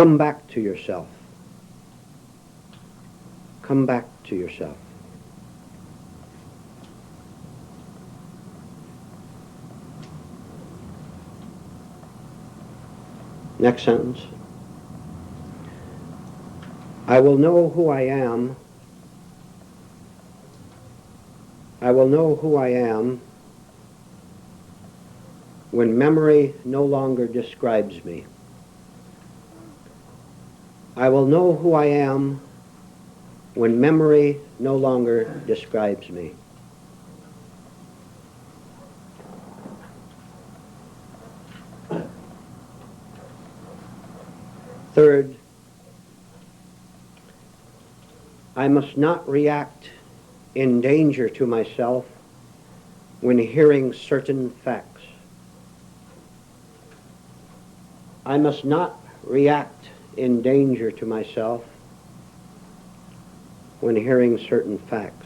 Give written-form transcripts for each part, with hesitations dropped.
Come back to yourself. Come back to yourself. Next sentence. I will know who I am. I will know who I am when memory no longer describes me. I will know who I am when memory no longer describes me. Third, I must not react in danger to myself when hearing certain facts. I must not react in danger to myself when hearing certain facts.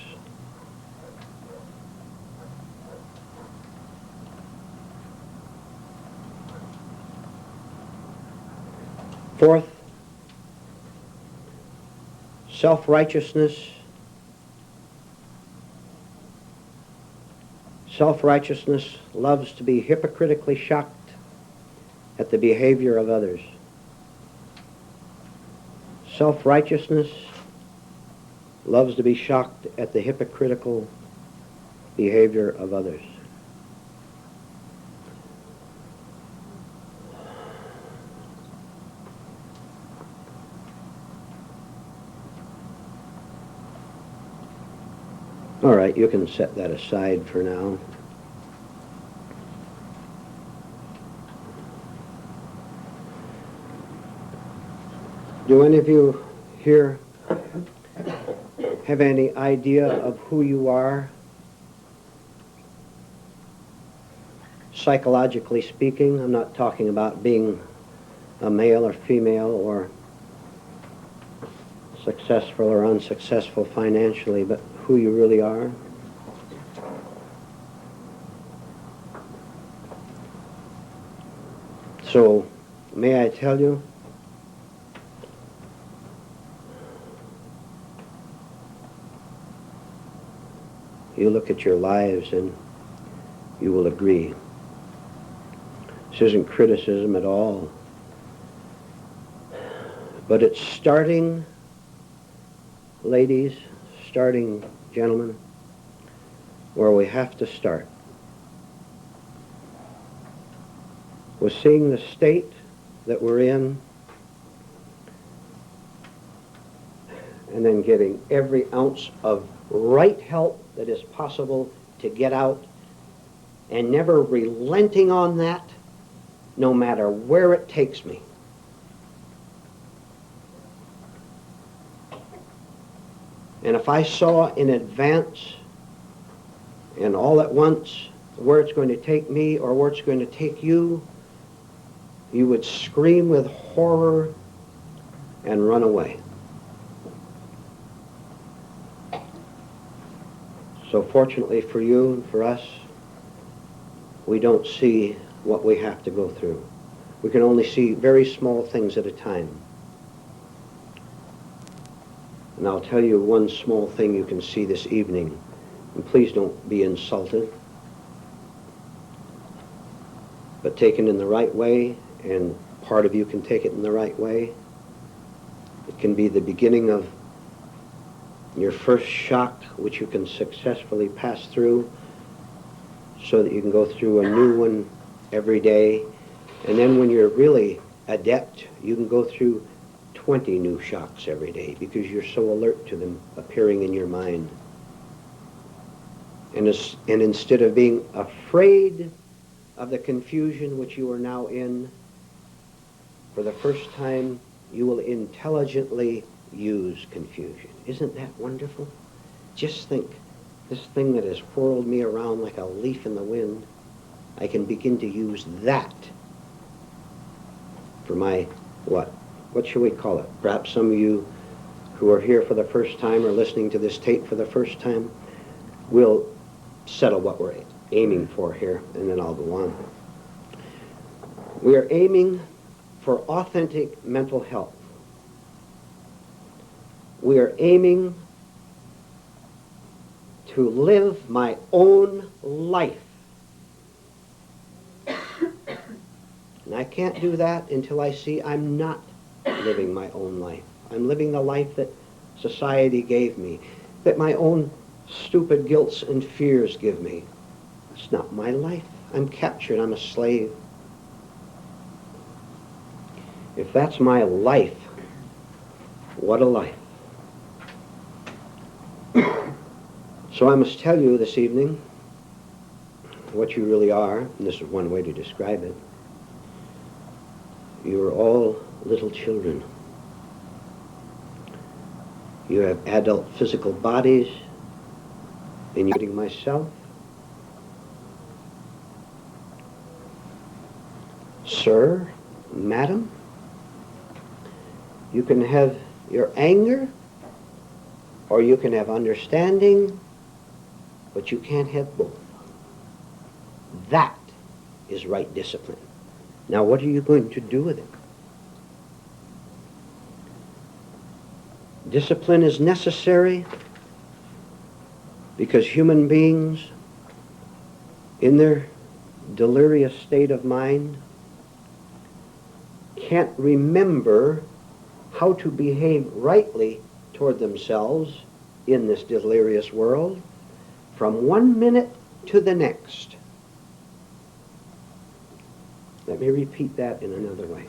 Fourth, self-righteousness. Self-righteousness loves to be hypocritically shocked at the behavior of others. Self-righteousness loves to be shocked at the hypocritical behavior of others. All right, you can set that aside for now. Do any of you here have any idea of who you are, psychologically speaking? I'm not talking about being a male or female or successful or unsuccessful financially, but who you really are. So, may I tell you, you look at your lives and you will agree. This isn't criticism at all, but it's starting, ladies, starting, gentlemen, where we have to start. With seeing the state that we're in, and then getting every ounce of right help that is possible to get out, and never relenting on that, no matter where it takes me. And if I saw in advance and all at once where it's going to take me or where it's going to take you, you would scream with horror and run away. So fortunately for you and for us, we don't see what we have to go through. We can only see very small things at a time. And I'll tell you one small thing you can see this evening, and please don't be insulted, but taken in the right way, and part of you can take it in the right way. It can be the beginning of your first shock, which you can successfully pass through so that you can go through a new one every day. And then when you're really adept, you can go through 20 new shocks every day because you're so alert to them appearing in your mind. And instead of being afraid of the confusion which you are now in, for the first time, you will intelligently use confusion. Isn't that wonderful? Just think, this thing that has whirled me around like a leaf in the wind, I can begin to use that for my, what should we call it? Perhaps some of you who are here for the first time or listening to this tape for the first time will settle what we're aiming for here, and then I'll go on. We are aiming for authentic mental health. We are aiming to live my own life. And I can't do that until I see I'm not living my own life. I'm living the life that society gave me, that my own stupid guilts and fears give me. It's not my life. I'm captured. I'm a slave. If that's my life, what a life. So I must tell you this evening what you really are, and this is one way to describe it. You are all little children. You have adult physical bodies, including myself. Sir, madam, you can have your anger, or you can have understanding, but you can't have both. That is right discipline. Now, what are you going to do with it? Discipline is necessary because human beings, in their delirious state of mind, can't remember how to behave rightly toward themselves in this delirious world from one minute to the next. Let me repeat that in another way.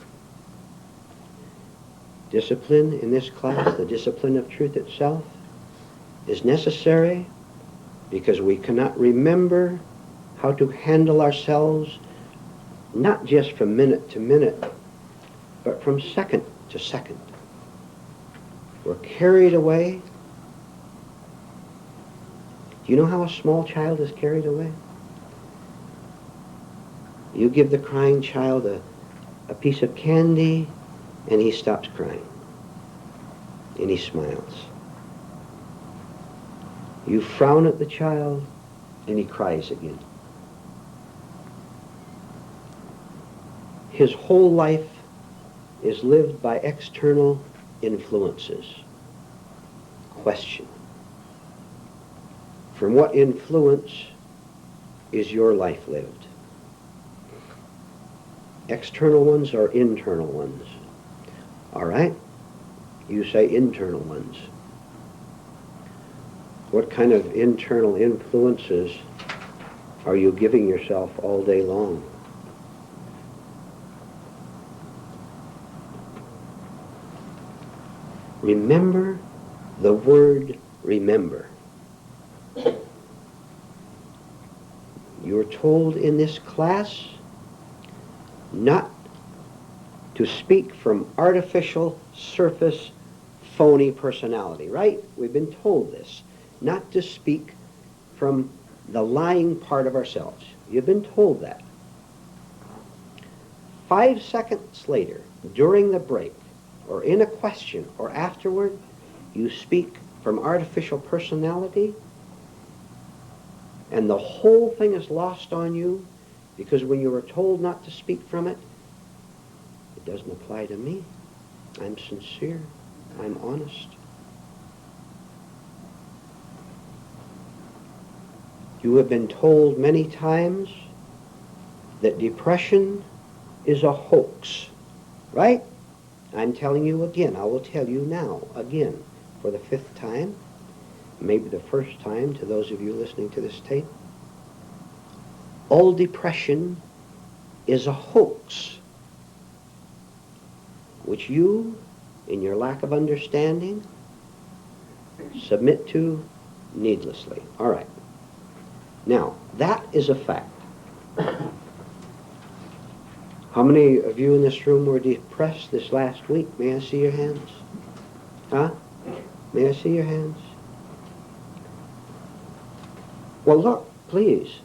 Discipline in this class, the discipline of truth itself, is necessary because we cannot remember how to handle ourselves not just from minute to minute, but from second to second. We're carried away. Do you know how a small child is carried away? You give the crying child a piece of candy, and he stops crying. And he smiles. You frown at the child, and he cries again. His whole life is lived by external influences. Question. From what influence is your life lived? External ones or internal ones? All right? You say internal ones. What kind of internal influences are you giving yourself all day long? Remember the word remember. You're told in this class not to speak from artificial, surface, phony personality, right? We've been told this. Not to speak from the lying part of ourselves. You've been told that. 5 seconds later, during the break, or in a question, or afterward, you speak from artificial personality, and the whole thing is lost on you, because when you were told not to speak from it, it doesn't apply to me. I'm sincere. I'm honest. You have been told many times that depression is a hoax, right? I'm telling you again. I will tell you now, again, for the 5th time, maybe the first time to those of you listening to this tape. All depression is a hoax, which you, in your lack of understanding, submit to needlessly. All right. Now, that is a fact. How many of you in this room were depressed this last week? May I see your hands? Huh? May I see your hands? Well, look, please.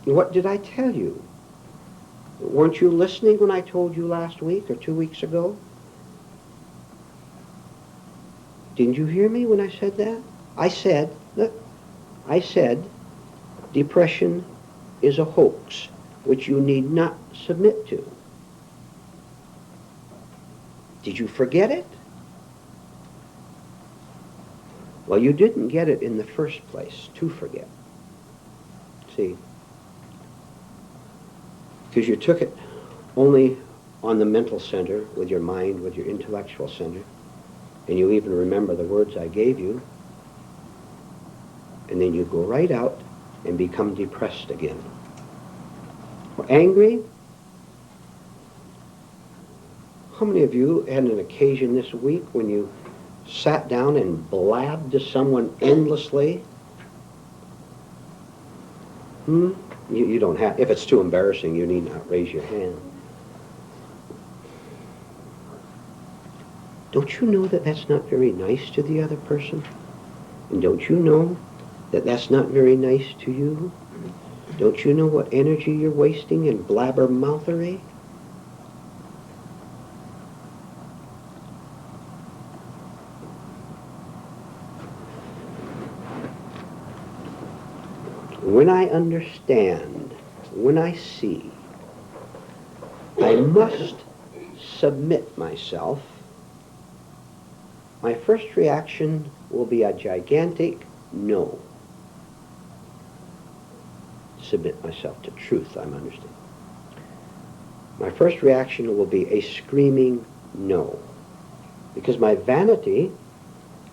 What did I tell you? Weren't you listening when I told you last week or 2 weeks ago? Didn't you hear me when I said that? I said, look, I said, depression is a hoax which you need not submit to. Did you forget it? Well, you didn't get it in the first place to forget. See? Because you took it only on the mental center, with your mind, with your intellectual center, and you even remember the words I gave you, and then you go right out and become depressed again. Or angry. How many of you had an occasion this week when you sat down and blabbed to someone endlessly? You don't have, if it's too embarrassing, you need not raise your hand. Don't you know that that's not very nice to the other person? And don't you know that that's not very nice to you? Don't you know what energy you're wasting in blabbermouthery? When I understand, when I see, I must submit myself. My first reaction will be a gigantic no. Submit myself to truth, I'm understanding. My first reaction will be a screaming no. Because my vanity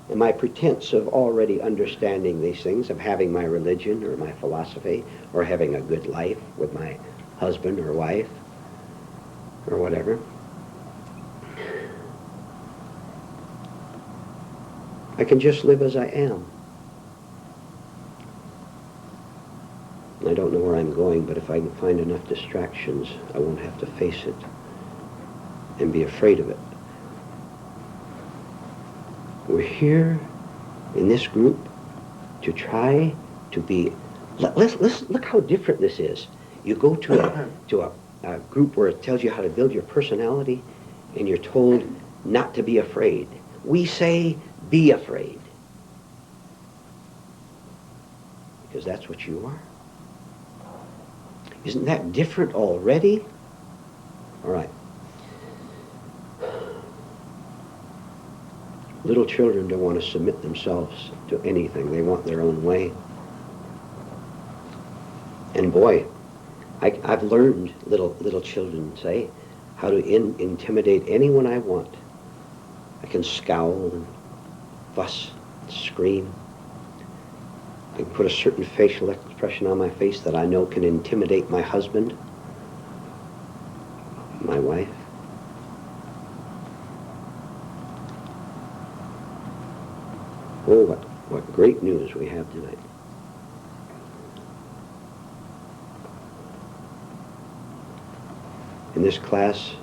and my pretense of already understanding these things, of having my religion or my philosophy, or having a good life with my husband or wife, or whatever, I can just live as I am. I don't know where I'm going, but if I can find enough distractions, I won't have to face it and be afraid of it. We're here in this group to try to be, let's look how different this is. You go to a group where it tells you how to build your personality, and you're told not to be afraid. We say, be afraid. Because that's what you are. Isn't that different already? All right. Little children don't want to submit themselves to anything. They want their own way. And boy, I've learned, little children say, how to intimidate anyone I want. I can scowl and fuss, and scream. I can put a certain facial expression on my face that I know can intimidate my husband, my wife. Oh, what great news we have tonight. In this class,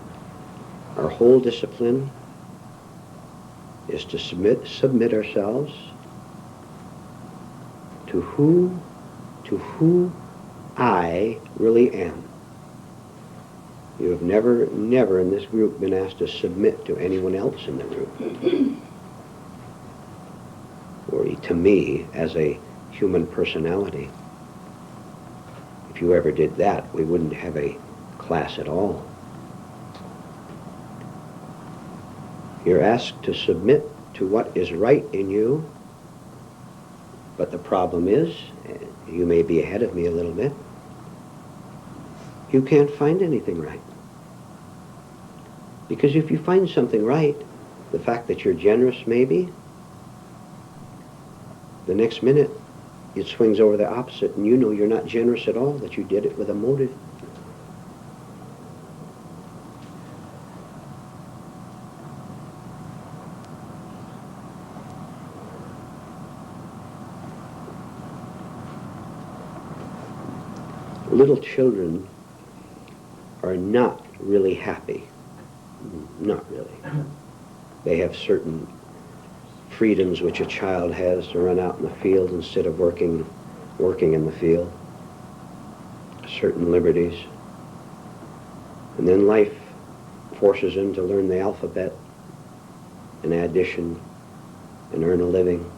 our whole discipline is to submit ourselves to who I really am. You have never in this group been asked to submit to anyone else in the group. Or to me as a human personality. If you ever did that, we wouldn't have a class at all. You're asked to submit to what is right in you, but the problem is, you may be ahead of me a little bit, you can't find anything right. Because if you find something right, the fact that you're generous maybe, the next minute it swings over the opposite, and you know you're not generous at all, that you did it with a motive. Little children are not really happy. Not really. They have certain freedoms which a child has to run out in the field instead of working in the field. Certain liberties. And then life forces them to learn the alphabet and addition and earn a living.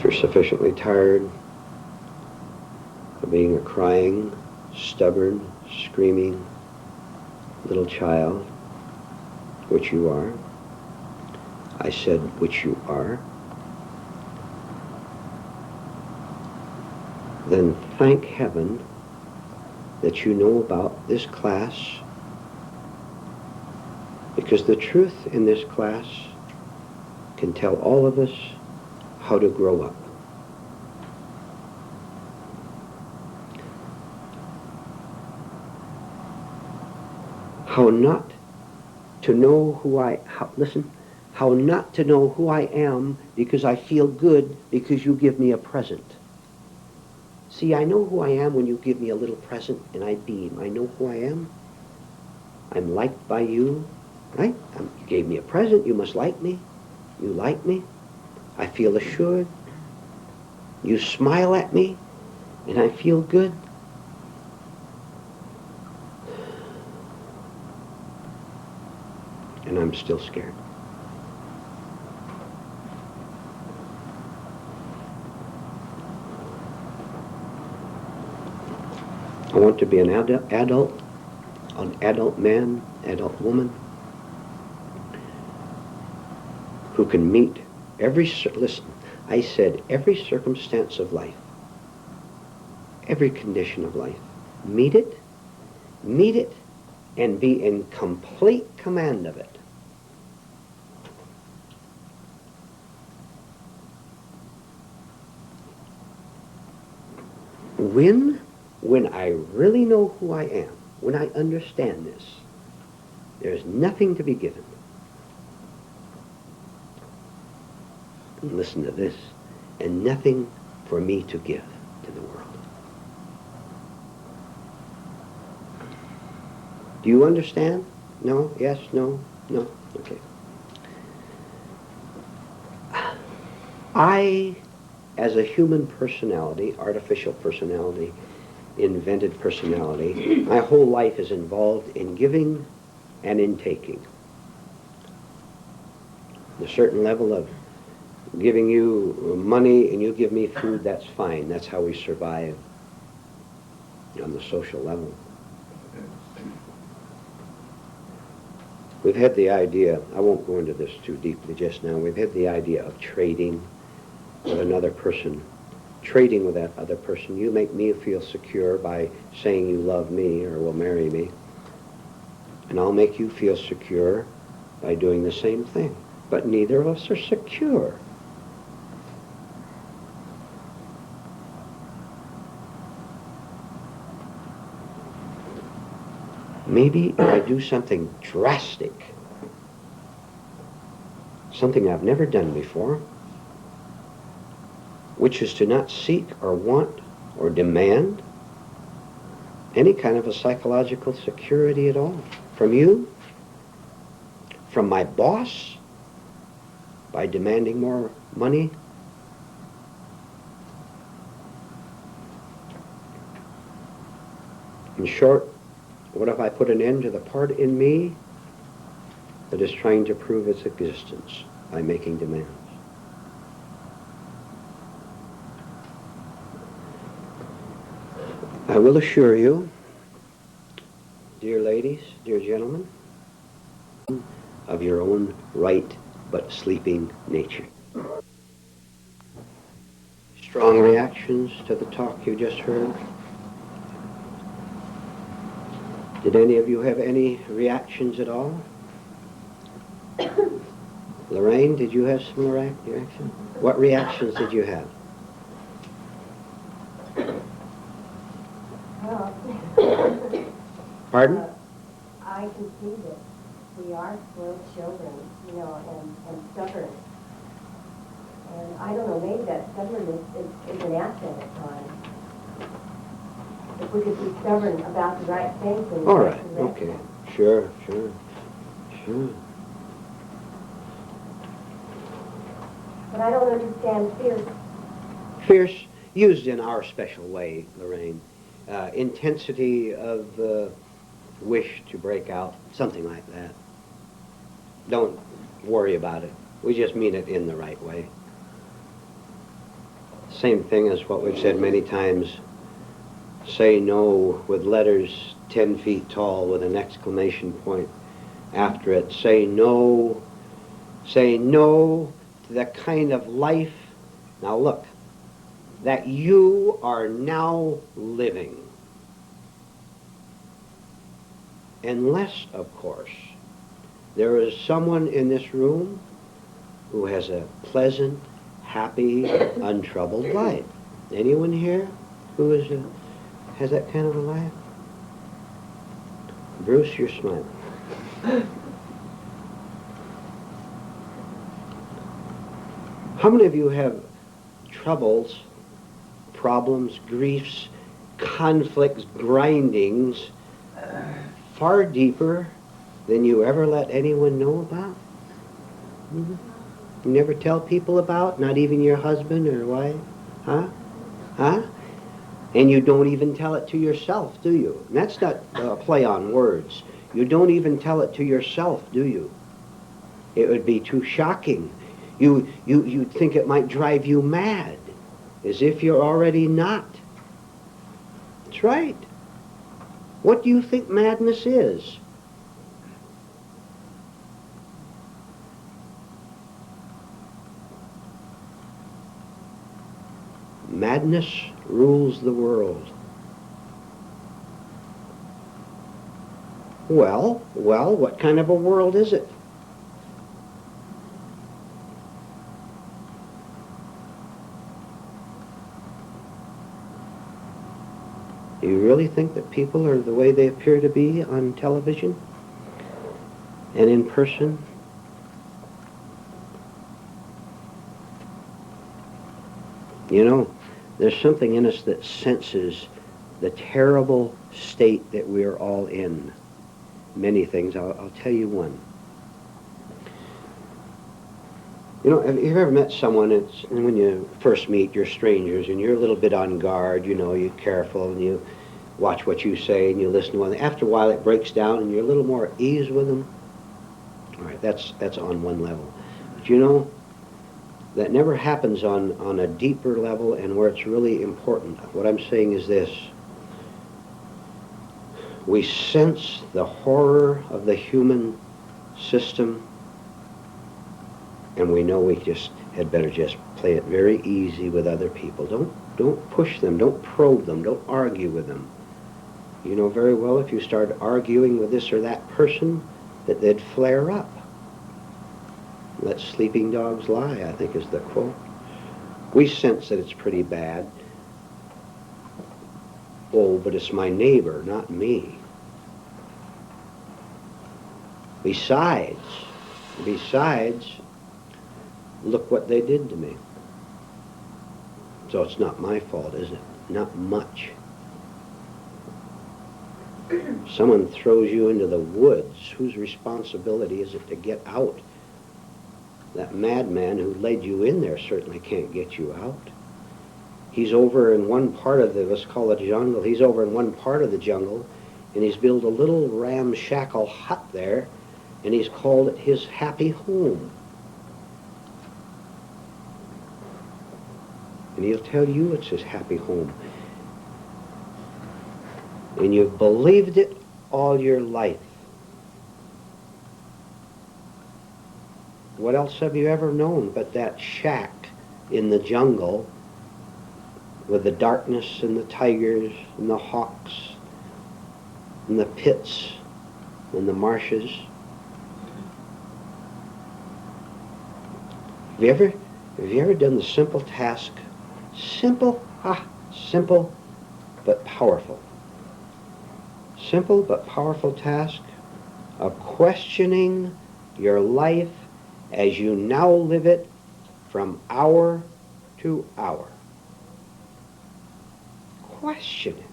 you're sufficiently tired of being a crying, stubborn, screaming little child, which you are, I said which you are, then thank heaven that you know about this class, because the truth in this class can tell all of us how to grow up. How not to know who how not to know who I am because I feel good because you give me a present. See, I know who I am when you give me a little present and I beam. I know who I am. I'm liked by you, right? You gave me a present, you must like me. You like me. I feel assured. You smile at me and I feel good. And I'm still scared. I want to be an adult man, adult woman, who can meet listen, I said every circumstance of life, every condition of life, meet it, and be in complete command of it. When I really know who I am, when I understand this, there's nothing to be given. And listen to this, and nothing for me to give to the world. Do you understand? No? Yes? No? No? Okay. I, as a human personality, artificial personality, invented personality, my whole life is involved in giving and in taking. A certain level of giving you money and you give me food, that's fine. That's how we survive on the social level. We've had the idea, I won't go into this too deeply just now, we've had the idea of trading with another person. Trading with that other person. You make me feel secure by saying you love me or will marry me. And I'll make you feel secure by doing the same thing. But neither of us are secure. Maybe if I do something drastic, something I've never done before, which is to not seek or want or demand any kind of a psychological security at all from you, from my boss, by demanding more money. In short, what if I put an end to the part in me that is trying to prove its existence by making demands? I will assure you, dear ladies, dear gentlemen, of your own right but sleeping nature. Strong reactions to the talk you just heard? Did any of you have any reactions at all? Lorraine, did you have some reaction? What reactions did you have? Pardon? I can see that we are spoiled children, and stubborn. And I don't know, maybe that stubbornness is an asset at times. If we could be stubborn about the right things. And all right, okay. Sure. But I don't understand fierce. Fierce, used in our special way, Lorraine. Intensity of wish to break out, something like that. Don't worry about it. We just mean it in the right way. same thing as what we've said many times. Say no with letters 10 feet tall with an exclamation point after it. Say no to that kind of life. Now look, that you are now living. Unless, of course, there is someone in this room who has a pleasant, happy, untroubled life. Anyone here who has that kind of a life? Bruce, you're smiling. How many of you have troubles, problems, griefs, conflicts, grindings far deeper than you ever let anyone know about? Mm-hmm. You never tell people about, not even your husband or wife? Huh? Huh? And you don't even tell it to yourself, do you? And that's not a play on words. You don't even tell it to yourself, do you? It would be too shocking. You'd think it might drive you mad, as if you're already not. That's right. What do you think madness is? Madness rules the world. Well, what kind of a world is it? Do you really think that people are the way they appear to be on television and in person? You know, there's something in us that senses the terrible state that we're all in. Many things. I'll tell you one. You know, have you ever met someone, and when you first meet, you're strangers, and you're a little bit on guard, you know, you're careful, and you watch what you say, and you listen to one. After a while, it breaks down, and you're a little more at ease with them. All right, that's on one level. But you know, that never happens on a deeper level and where it's really important. What I'm saying is this. We sense the horror of the human system, and we know we just had better just play it very easy with other people. Don't push them, don't probe them, don't argue with them. You know very well if you start arguing with this or that person that they'd flare up. Let sleeping dogs lie, I think is the quote. We sense that it's pretty bad. Oh, but it's my neighbor, not me. Besides, look what they did to me. So it's not my fault, is it? Not much. Someone throws you into the woods. Whose responsibility is it to get out? That madman who led you in there certainly can't get you out. He's over in one part of the, let's call it jungle, he's over in one part of the jungle, and he's built a little ramshackle hut there, and he's called it his happy home. And he'll tell you it's his happy home. And you've believed it all your life. What else have you ever known but that shack in the jungle with the darkness and the tigers and the hawks and the pits and the marshes? Have you ever done the simple task? Simple but powerful. Simple but powerful task of questioning your life as you now live it from hour to hour. Question it.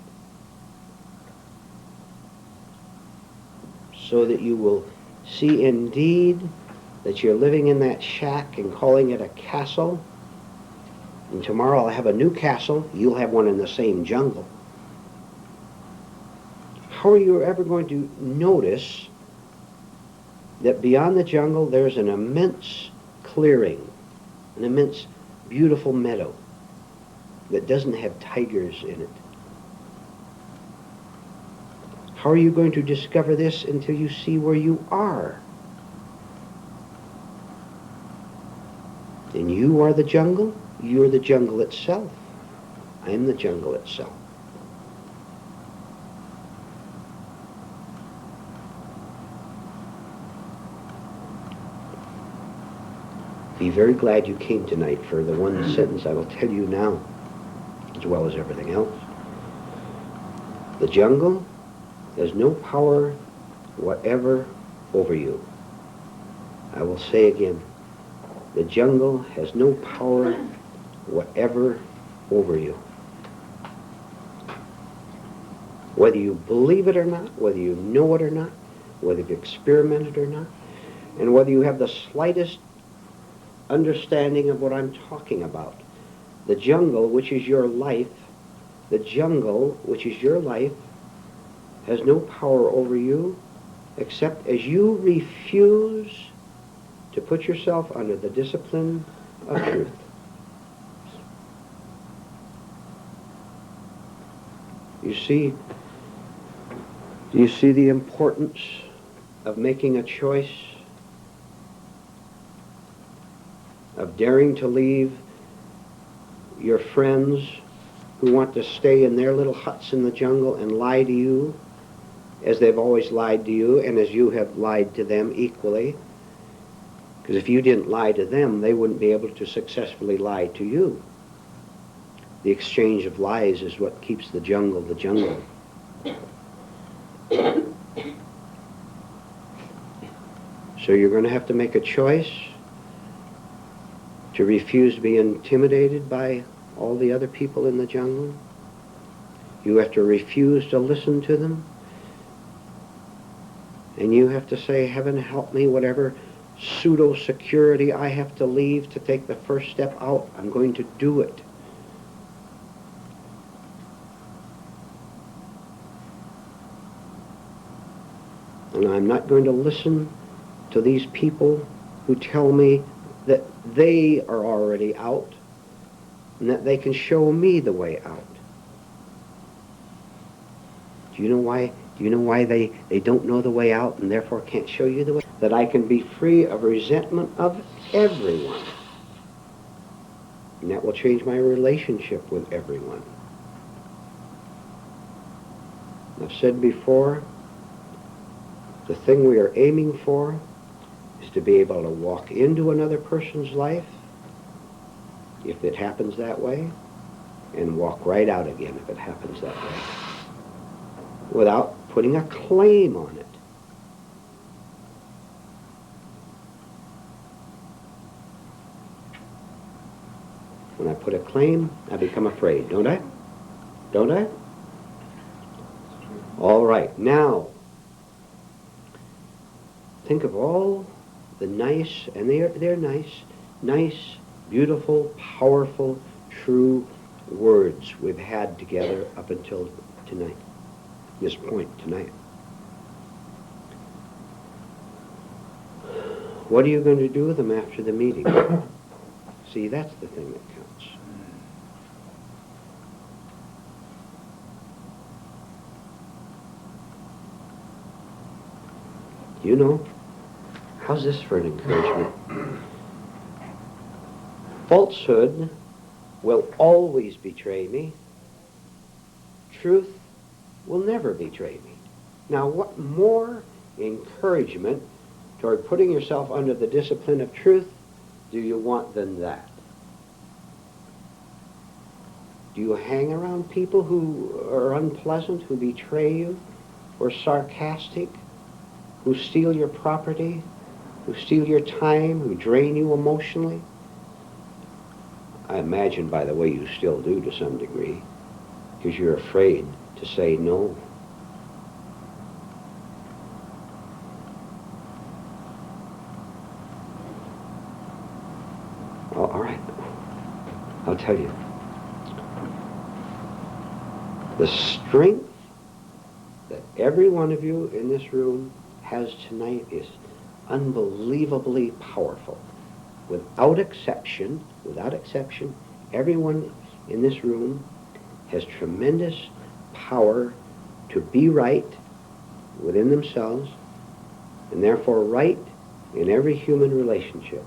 So that you will see indeed that you're living in that shack and calling it a castle. And tomorrow I'll have a new castle. You'll have one in the same jungle. How are you ever going to notice that beyond the jungle there's an immense clearing, an immense beautiful meadow? that doesn't have tigers in it. How are you going to discover this until you see where you are? And you are the jungle. You're the jungle itself. I am the jungle itself. Be very glad you came tonight for the one sentence I will tell you now, as well as everything else. The jungle has no power whatever over you. I will say again, the jungle has no power whatever over you. Whether you believe it or not, whether you know it or not, whether you've experimented or not, and whether you have the slightest understanding of what I'm talking about. The jungle, which is your life, the jungle, which is your life, has no power over you except as you refuse to put yourself under the discipline of truth. You see, do you see the importance of making a choice, of daring to leave your friends who want to stay in their little huts in the jungle and lie to you as they've always lied to you and as you have lied to them equally? Because if you didn't lie to them, they wouldn't be able to successfully lie to you. The exchange of lies is what keeps the jungle the jungle. So you're going to have to make a choice to refuse to be intimidated by all the other people in the jungle. You have to refuse to listen to them. And you have to say, heaven help me, whatever pseudo-security I have to leave to take the first step out, I'm going to do it. And I'm not going to listen to these people who tell me that they are already out and that they can show me the way out. Do you know why? Do you know why they don't know the way out and therefore can't show you the way? That I can be free of resentment of everyone. And that will change my relationship with everyone. I've said before, the thing we are aiming for is to be able to walk into another person's life, if it happens that way, and walk right out again if it happens that way, without putting a claim on it. When I put a claim, I become afraid, don't I? Don't I? All right, now, think of all the nice, and they're nice, beautiful, powerful, true words we've had together up until tonight, this point tonight. What are you going to do with them after the meeting? See, that's the thing that counts. You know, how's this for an encouragement? Falsehood will always betray me. Truth will never betray me. Now, what more encouragement toward putting yourself under the discipline of truth do you want than that? Do you hang around people who are unpleasant, who betray you, who are sarcastic, who steal your property, who steal your time, who drain you emotionally? I imagine, by the way, you still do to some degree, because you're afraid to say no. Oh, all right. I'll tell you. The strength that every one of you in this room has tonight is unbelievably powerful. Without exception, everyone in this room has tremendous power to be right within themselves, and therefore right in every human relationship.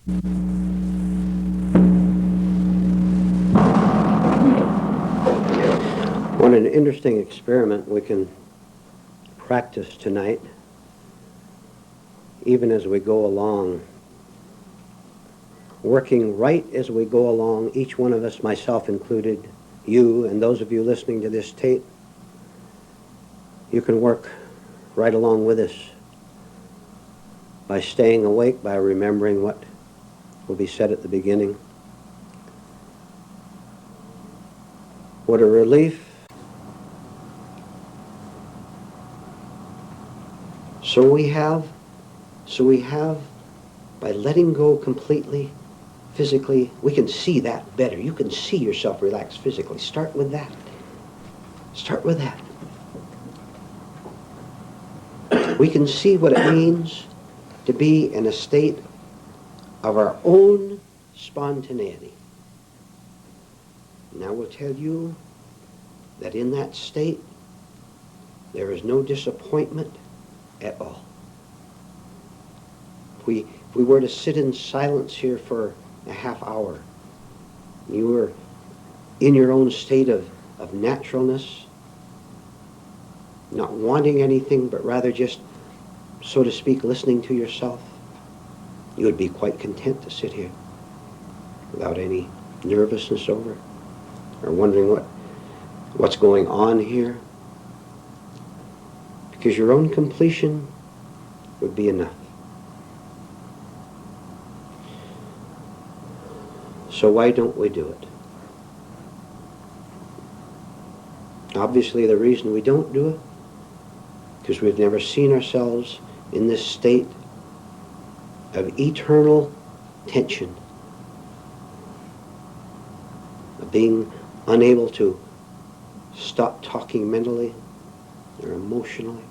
What an interesting experiment we can practice tonight, even as we go along, working right as we go along, each one of us, myself included, you and those of you listening to this tape, you can work right along with us by staying awake, by remembering what will be said at the beginning. What a relief. So we have, by letting go completely, physically, we can see that better. You can see yourself relax physically. Start with that. Start with that. We can see what it means to be in a state of our own spontaneity. And I will tell you that in that state, there is no disappointment at all. If we were to sit in silence here for a half hour, you were in your own state of naturalness, not wanting anything, but rather just, so to speak, listening to yourself, you would be quite content to sit here without any nervousness over it, or wondering what's going on here, because your own completion would be enough. So why don't we do it? Obviously, the reason we don't do it, because we've never seen ourselves in this state of eternal tension, of being unable to stop talking mentally or emotionally.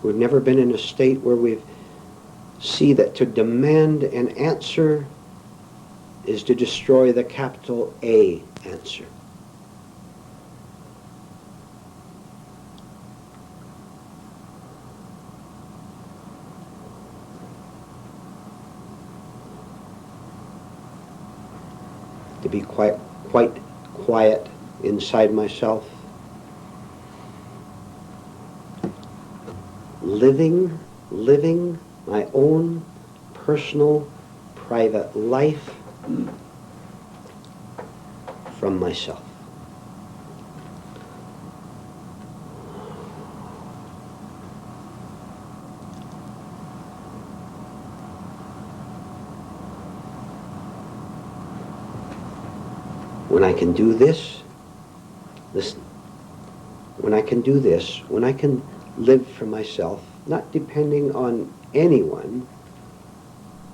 We've never been in a state where we see that to demand an answer is to destroy the capital A answer. To be quite quiet inside myself, living my own personal, private life from myself. When I can do this, listen, when I can do this, when I can live for myself, not depending on anyone,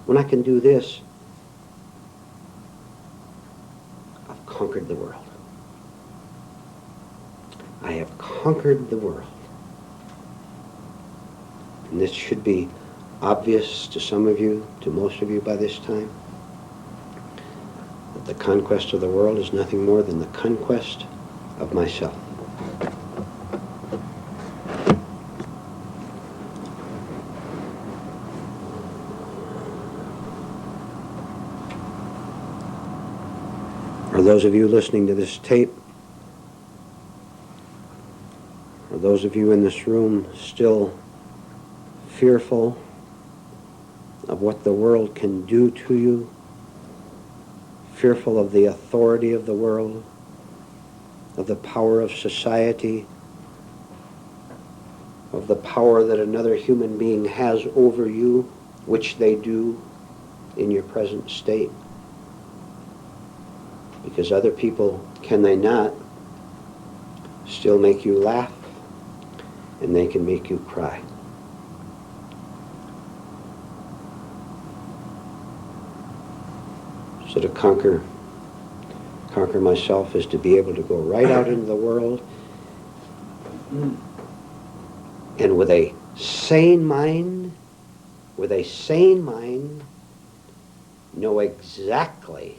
when I can do this, I've conquered the world. I have conquered the world. And this should be obvious to some of you, to most of you by this time, that the conquest of the world is nothing more than the conquest of myself. For those of you listening to this tape, or those of you in this room still fearful of what the world can do to you, fearful of the authority of the world, of the power of society, of the power that another human being has over you, which they do in your present state. Because other people, can they not, still make you laugh, and they can make you cry. So to conquer myself is to be able to go right out into the world and with a sane mind, know exactly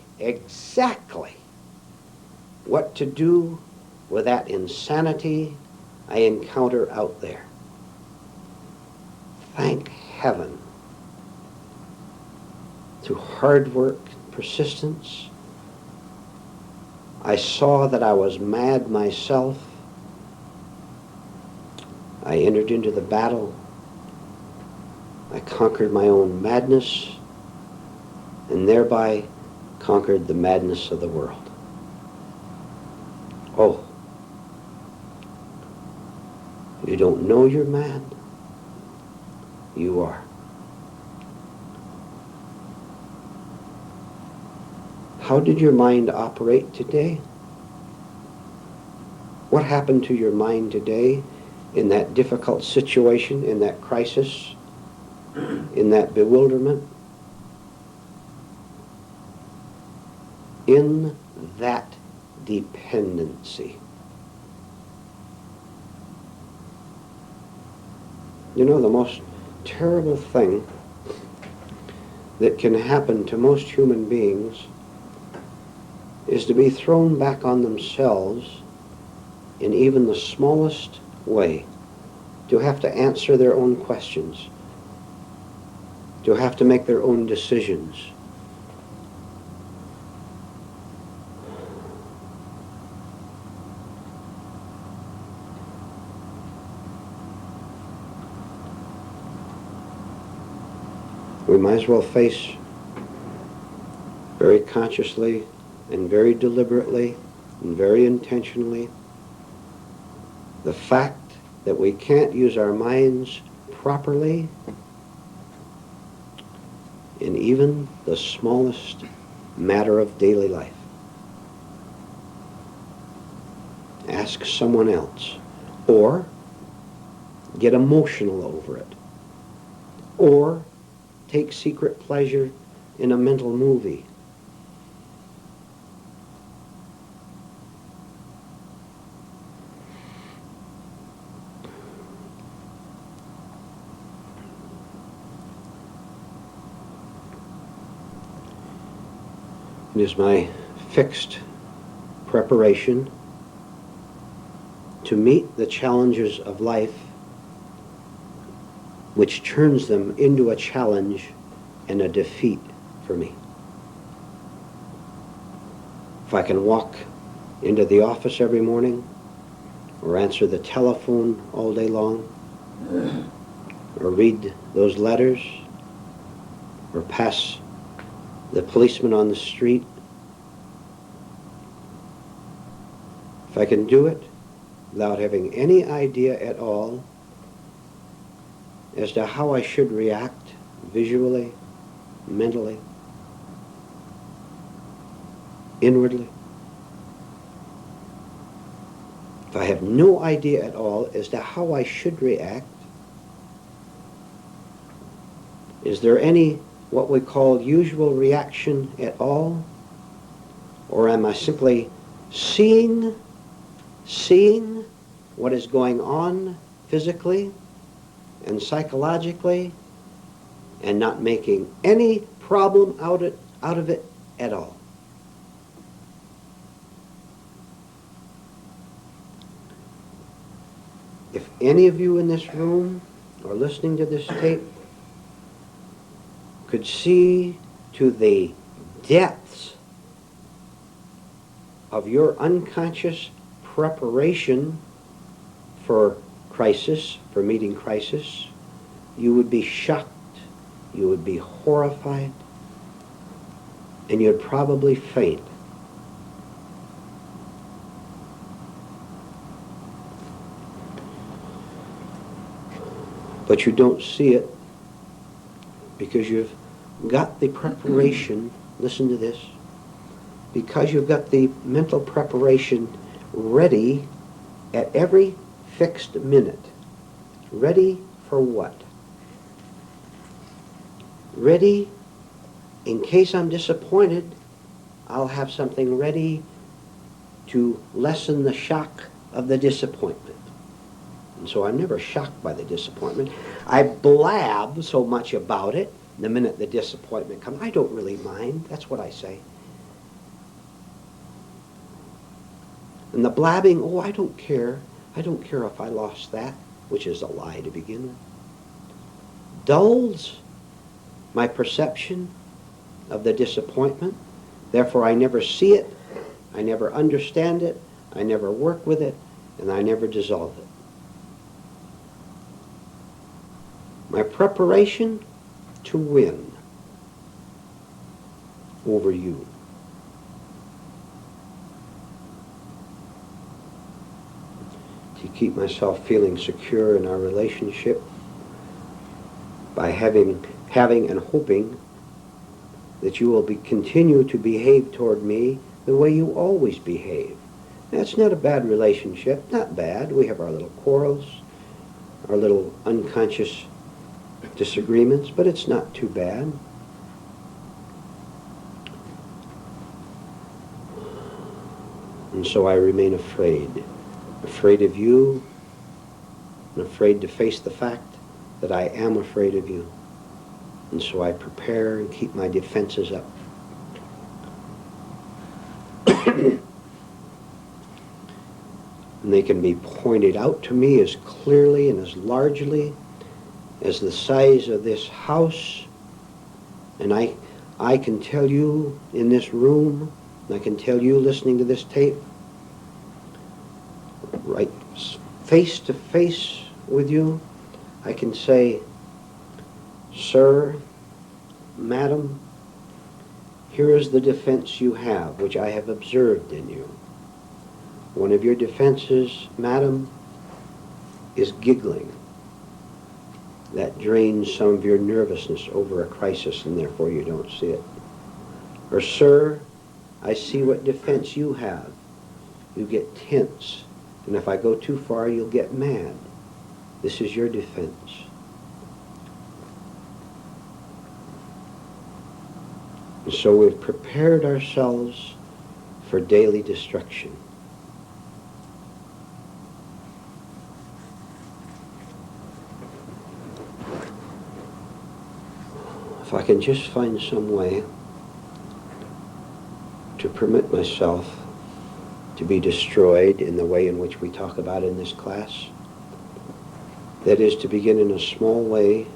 what to do with that insanity I encounter out there. Thank heaven through hard work, persistence. I saw that I was mad myself. I entered into the battle. I conquered my own madness and thereby conquered the madness of the world. Oh, you don't know you're mad? You are. How did your mind operate today? What happened to your mind today in that difficult situation, in that crisis, in that bewilderment? In that dependency. You know, the most terrible thing that can happen to most human beings is to be thrown back on themselves in even the smallest way, to have to answer their own questions, to have to make their own decisions. We might as well face very consciously and very deliberately and very intentionally the fact that we can't use our minds properly in even the smallest matter of daily life. Ask someone else, or get emotional over it, or take secret pleasure in a mental movie. It is my fixed preparation to meet the challenges of life, which turns them into a challenge and a defeat for me. If I can walk into the office every morning, or answer the telephone all day long, or read those letters, or pass the policeman on the street, if I can do it without having any idea at all as to how I should react visually, mentally, inwardly, if I have no idea at all as to how I should react, is there any what we call usual reaction at all? Or am I simply seeing what is going on physically and psychologically and not making any problem out of it at all? If any of you in this room or listening to this tape could see to the depths of your unconscious preparation for crisis, for meeting crisis, you would be shocked, you would be horrified, and you'd probably faint. But you don't see it because you've got the preparation, listen to this, because you've got the mental preparation ready at every fixed minute. Ready for what? Ready in case I'm disappointed, I'll have something ready to lessen the shock of the disappointment. And so I'm never shocked by the disappointment. I blab so much about it. The minute the disappointment comes, I don't really mind. That's what I say. And the blabbing, oh, I don't care. I don't care if I lost that, which is a lie to begin with, dulls my perception of the disappointment. Therefore, I never see it, I never understand it, I never work with it, and I never dissolve it. My preparation to win over you. To keep myself feeling secure in our relationship by having and hoping that you will continue to behave toward me the way you always behave. That's not a bad relationship, not bad. We have our little quarrels, our little unconscious disagreements, but it's not too bad. And so I remain afraid of you, and afraid to face the fact that I am afraid of you. And so I prepare and keep my defenses up. And they can be pointed out to me as clearly and as largely as the size of this house. And I can tell you in this room, and I can tell you listening to this tape, right face to face with you, I can say, sir, madam, here is the defense you have, which I have observed in you. One of your defenses, madam, is giggling. That drains some of your nervousness over a crisis, and therefore you don't see it. Or, sir, I see what defense you have. You get tense, and if I go too far, you'll get mad. This is your defense. And so we've prepared ourselves for daily destruction. If I can just find some way to permit myself to be destroyed in the way in which we talk about in this class, that is to begin in a small way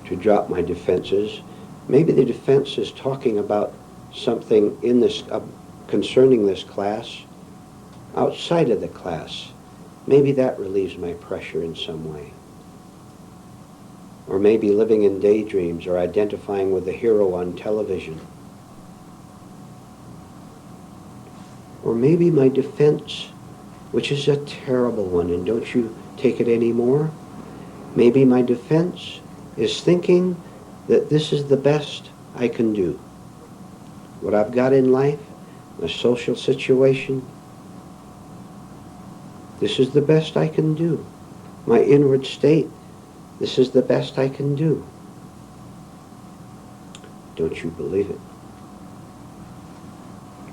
to drop my defenses. Maybe the defense is talking about something in this concerning this class outside of the class. Maybe that relieves my pressure in some way. Or maybe living in daydreams or identifying with the hero on television. Or maybe my defense, which is a terrible one, and don't you take it anymore. Maybe my defense is thinking that this is the best I can do. What I've got in life, my social situation, this is the best I can do. My inward state, this is the best I can do. Don't you believe it?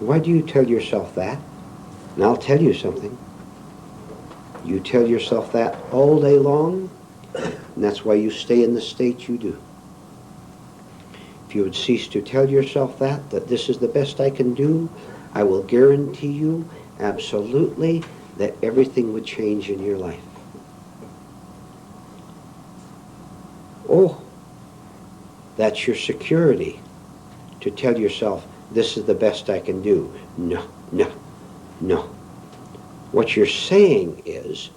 Why do you tell yourself that? And I'll tell you something. You tell yourself that all day long, and that's why you stay in the state you do. If you would cease to tell yourself that this is the best I can do, I will guarantee you absolutely that everything would change in your life. Oh, that's your security, to tell yourself, this is the best I can do. No, no, no. What you're saying is,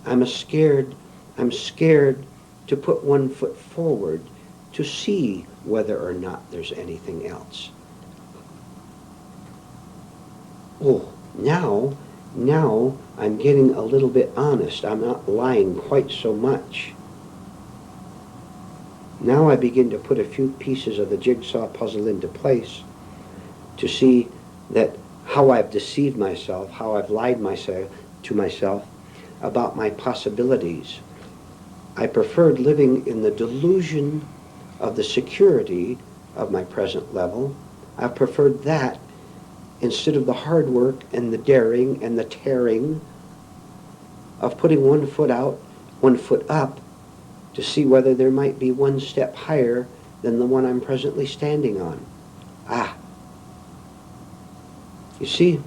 I'm scared to put one foot forward to see whether or not there's anything else. Oh, now I'm getting a little bit honest. I'm not lying quite so much. Now I begin to put a few pieces of the jigsaw puzzle into place to see that how I've deceived myself, how I've lied to myself about my possibilities. I preferred living in the delusion of the security of my present level. I preferred that instead of the hard work and the daring and the tearing of putting one foot out, one foot up, to see whether there might be one step higher than the one I'm presently standing on. You see,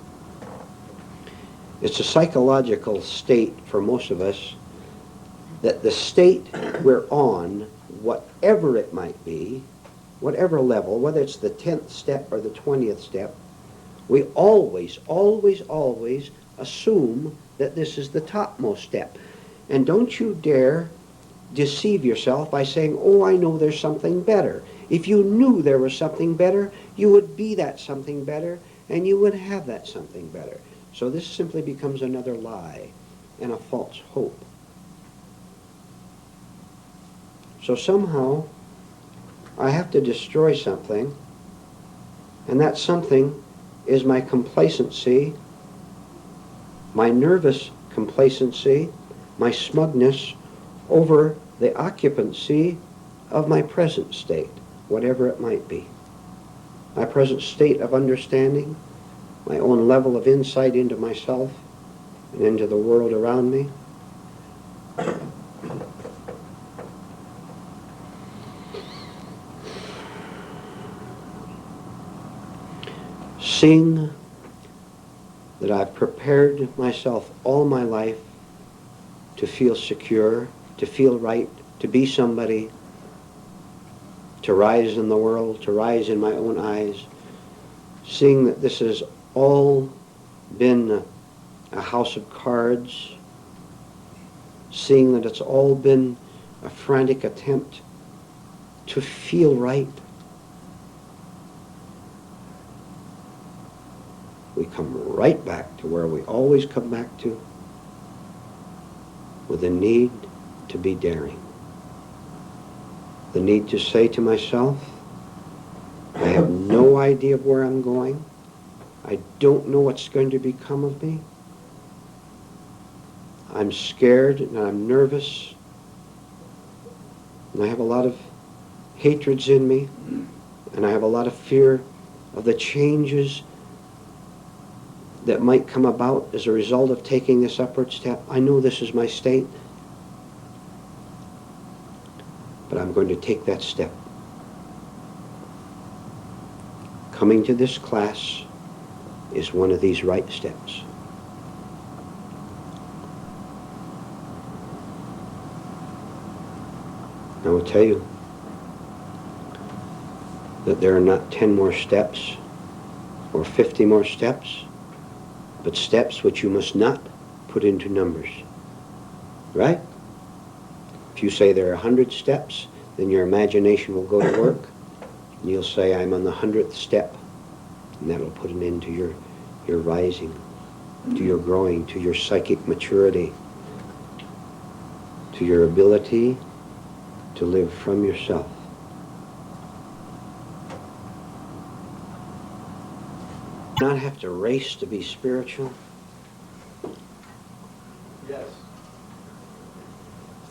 it's a psychological state for most of us that the state we're on, whatever it might be, whatever level, whether it's the 10th step or the 20th step, we always, always, always assume that this is the topmost step. And don't you dare deceive yourself by saying, oh, I know there's something better. If you knew there was something better, you would be that something better, and you would have that something better. So this simply becomes another lie and a false hope. So somehow, I have to destroy something, and that something is my complacency, my nervous complacency, my smugness over the occupancy of my present state, whatever it might be. My present state of understanding, my own level of insight into myself and into the world around me. Seeing that I've prepared myself all my life to feel secure, to feel right, to be somebody, to rise in the world, to rise in my own eyes, seeing that this has all been a house of cards, seeing that it's all been a frantic attempt to feel right, we come right back to where we always come back to, with a need to be daring. The need to say to myself, I have no idea of where I'm going. I don't know what's going to become of me. I'm scared and I'm nervous. And I have a lot of hatreds in me. And I have a lot of fear of the changes that might come about as a result of taking this upward step. I know this is my state, but I'm going to take that step. Coming to this class is one of these right steps. I will tell you that there are not 10 more steps or 50 more steps, but steps which you must not put into numbers. Right? If you say there are 100 steps, then your imagination will go to work, and you'll say, I'm on the 100th step. And that'll put an end to your rising, to your growing, to your psychic maturity, to your ability to live from yourself. Not have to race to be spiritual. Yes.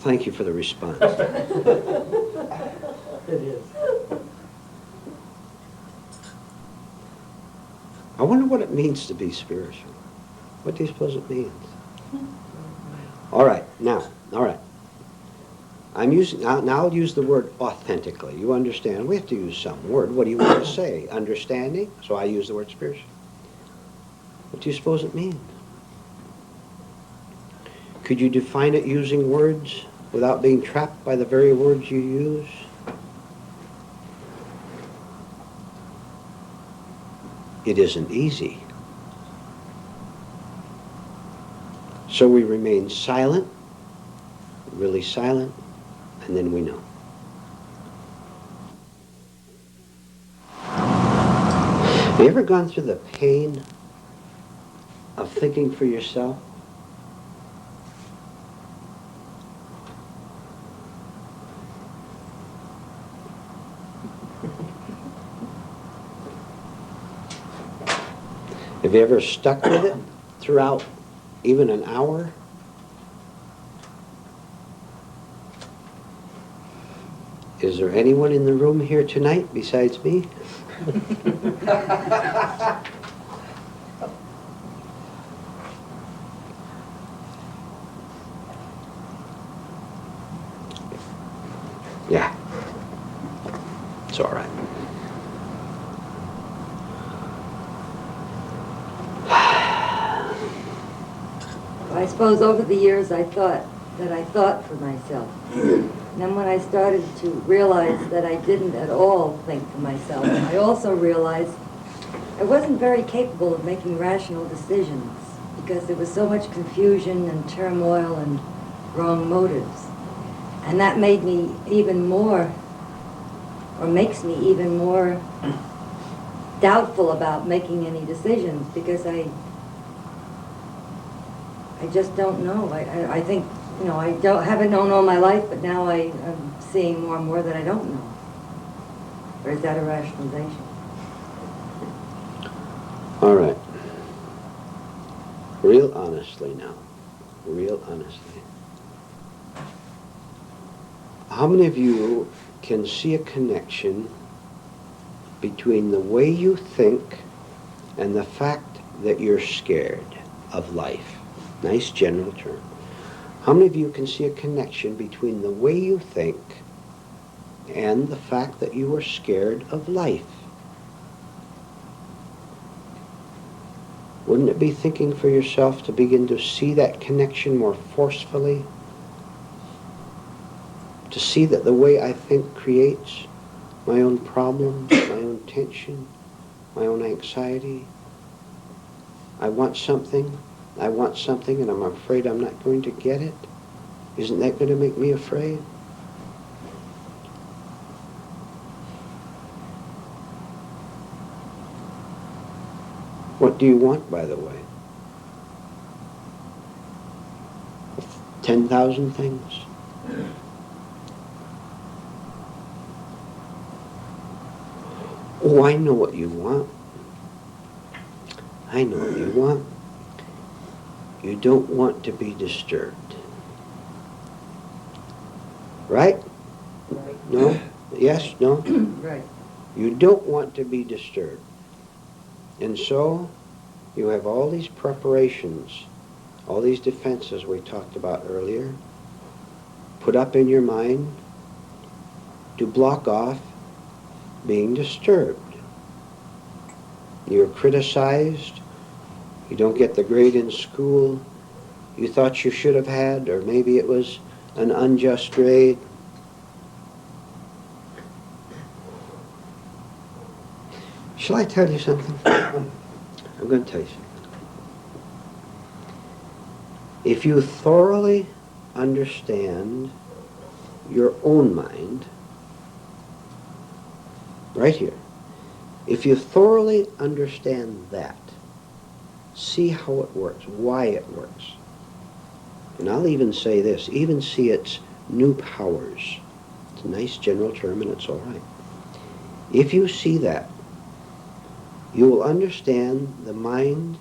Thank you for the response. It is. I wonder what it means to be spiritual. What do you suppose it means? All right. Now I'll use the word authentically. You understand? We have to use some word. What do you want to say? Understanding? So I use the word spiritual. What do you suppose it means? Could you define it using words without being trapped by the very words you use? It isn't easy. So we remain silent, really silent, and then we know. Have you ever gone through the pain of thinking for yourself? Have you ever stuck with it throughout even an hour? Is there anyone in the room here tonight besides me? Yeah. It's all right. I suppose over the years I thought for myself. And then when I started to realize that I didn't at all think for myself, I also realized I wasn't very capable of making rational decisions because there was so much confusion and turmoil and wrong motives. And that made me even more, or makes me even more doubtful about making any decisions because I just don't know. I think, I haven't known all my life, but now I'm seeing more and more that I don't know. Or is that a rationalization? All right. Real honestly now. Real honestly. How many of you can see a connection between the way you think and the fact that you're scared of life? Nice general term. How many of you can see a connection between the way you think and the fact that you are scared of life? Wouldn't it be thinking for yourself to begin to see that connection more forcefully? To see that the way I think creates my own problems, my own tension, my own anxiety. I want something, and I'm afraid I'm not going to get it. Isn't that going to make me afraid? What do you want, by the way? 10,000 things? Oh, I know what you want. I know what you want. You don't want to be disturbed. Right? No? Yes? No? Right. You don't want to be disturbed. And so, you have all these preparations, all these defenses we talked about earlier, put up in your mind to block off being disturbed. You're criticized, you don't get the grade in school you thought you should have had, or maybe it was an unjust grade. Shall I tell you something? I'm going to tell you something. If you thoroughly understand your own mind, right here, if you thoroughly understand that, see how it works, why it works, and I'll even say this, even see its new powers. It's a nice general term and it's all right. If you see that, you will understand the mind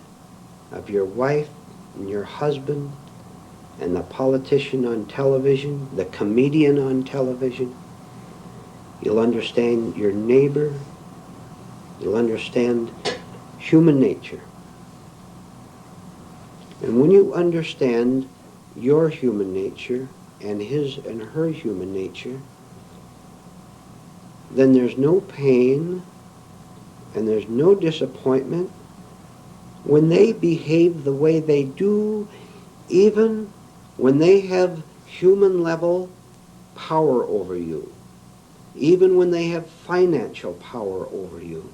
of your wife and your husband and the politician on television, the comedian on television. You'll understand your neighbor. You'll understand human nature. And when you understand your human nature and his and her human nature, then there's no pain and there's no disappointment when they behave the way they do, even when they have human level power over you, even when they have financial power over you,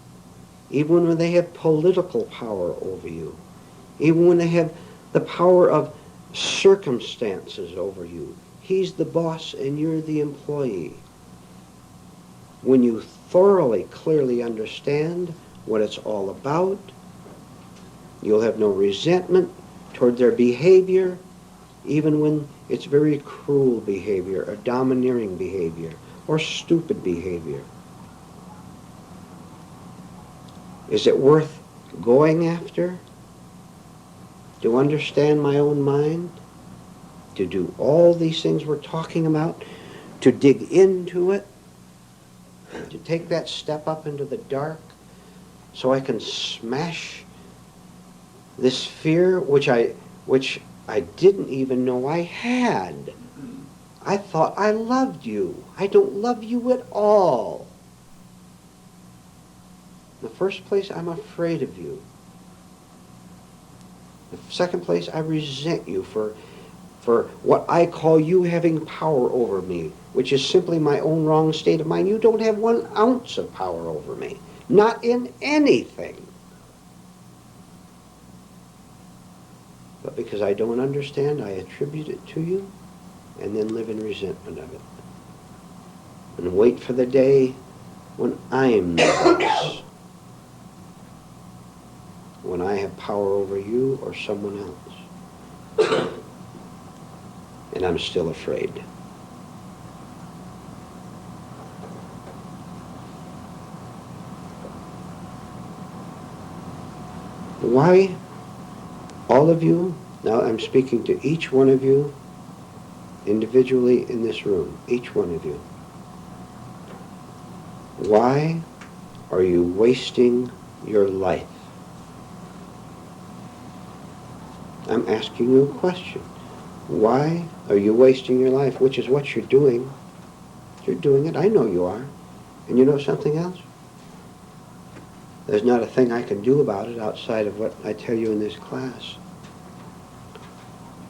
even when they have political power over you, even when they have the power of circumstances over you. He's the boss and you're the employee. When you thoroughly, clearly understand what it's all about, you'll have no resentment toward their behavior, even when it's very cruel behavior, or domineering behavior, or stupid behavior. Is it worth going after? To understand my own mind? To do all these things we're talking about? To dig into it? To take that step up into the dark so I can smash this fear which I didn't even know I had. I thought I loved you. I don't love you at all. In the first place, I'm afraid of you. In the second place, I resent you for for what I call you having power over me, which is simply my own wrong state of mind. You don't have 1 ounce of power over me. Not in anything. But because I don't understand, I attribute it to you and then live in resentment of it. And wait for the day when I'm the boss. When I have power over you or someone else. And I'm still afraid. Why, all of you, now I'm speaking to each one of you individually in this room, each one of you. Why are you wasting your life? I'm asking you a question. Why are you wasting your life? Which is what you're doing. You're doing it. I know you are. And you know something else? There's not a thing I can do about it outside of what I tell you in this class.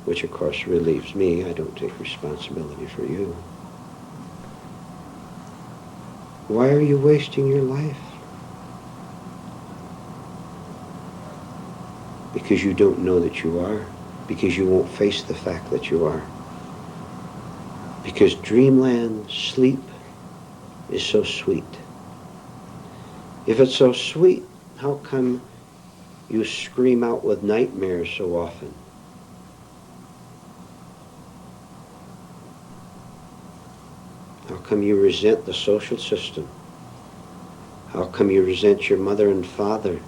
Which of course relieves me. I don't take responsibility for you. Why are you wasting your life? Because you don't know that you are. Because you won't face the fact that you are. Because dreamland sleep is so sweet. If it's so sweet, how come you scream out with nightmares so often? How come you resent the social system? How come you resent your mother and father?